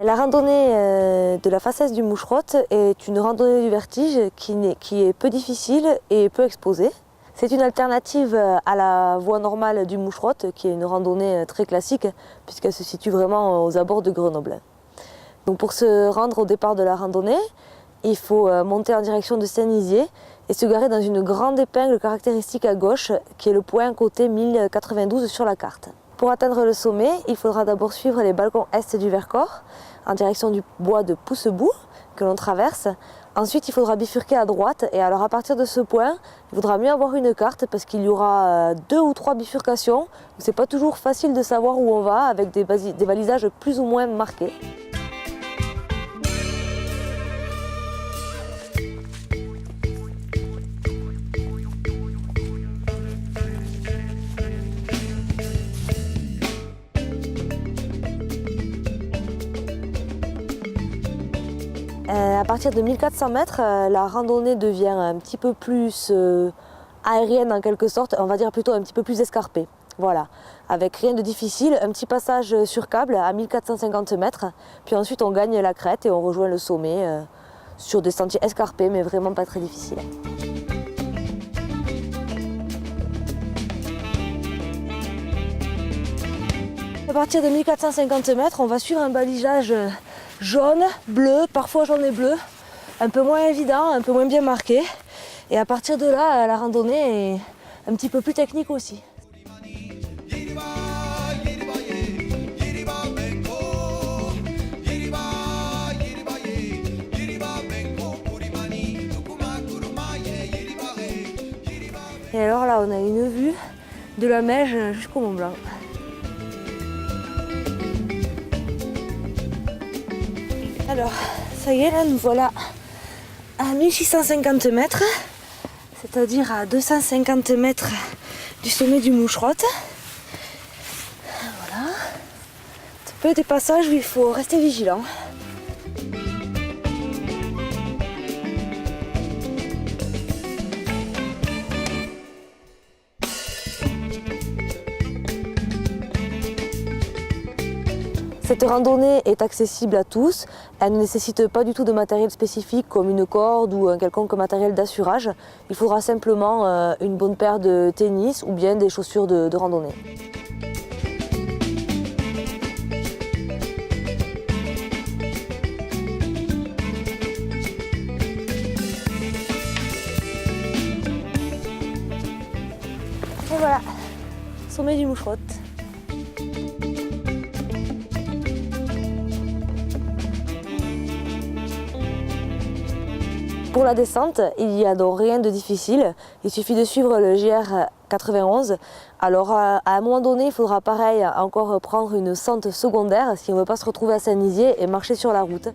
La randonnée de la faciès du Moucherotte est une randonnée du vertige qui est peu difficile et peu exposée. C'est une alternative à la voie normale du Moucherotte, qui est une randonnée très classique puisqu'elle se situe vraiment aux abords de Grenoble. Donc pour se rendre au départ de la randonnée, il faut monter en direction de Saint-Nizier et se garer dans une grande épingle caractéristique à gauche qui est le point côté 1092 sur la carte. Pour atteindre le sommet, il faudra d'abord suivre les balcons est du Vercors en direction du bois de Poussebout que l'on traverse. Ensuite, il faudra bifurquer à droite et alors à partir de ce point, il faudra mieux avoir une carte parce qu'il y aura 2 ou 3 bifurcations. C'est pas toujours facile de savoir où on va avec des balisages plus ou moins marqués. À partir de 1400 mètres, la randonnée devient un petit peu plus aérienne en quelque sorte, on va dire plutôt un petit peu plus escarpée. Voilà, avec rien de difficile, un petit passage sur câble à 1450 mètres, puis ensuite on gagne la crête et on rejoint le sommet sur des sentiers escarpés mais vraiment pas très difficiles. À partir de 1450 mètres, on va suivre un balisage jaune, bleu, parfois jaune et bleu, un peu moins évident, un peu moins bien marqué. Et à partir de là, la randonnée est un petit peu plus technique aussi. Et alors là, on a une vue de la Meige jusqu'au Mont Blanc. Alors, ça y est, là, nous voilà à 1650 mètres, c'est-à-dire à 250 mètres du sommet du Moucherotte. Voilà. Ça peut être des passages où il faut rester vigilant. Cette randonnée est accessible à tous, elle ne nécessite pas du tout de matériel spécifique comme une corde ou un quelconque matériel d'assurage. Il faudra simplement une bonne paire de tennis ou bien des chaussures de randonnée. Et voilà, sommet du Moucherotte. Pour la descente, il n'y a donc rien de difficile, il suffit de suivre le GR 91. Alors à un moment donné, il faudra pareil encore prendre une sente secondaire si on ne veut pas se retrouver à Saint-Nizier et marcher sur la route.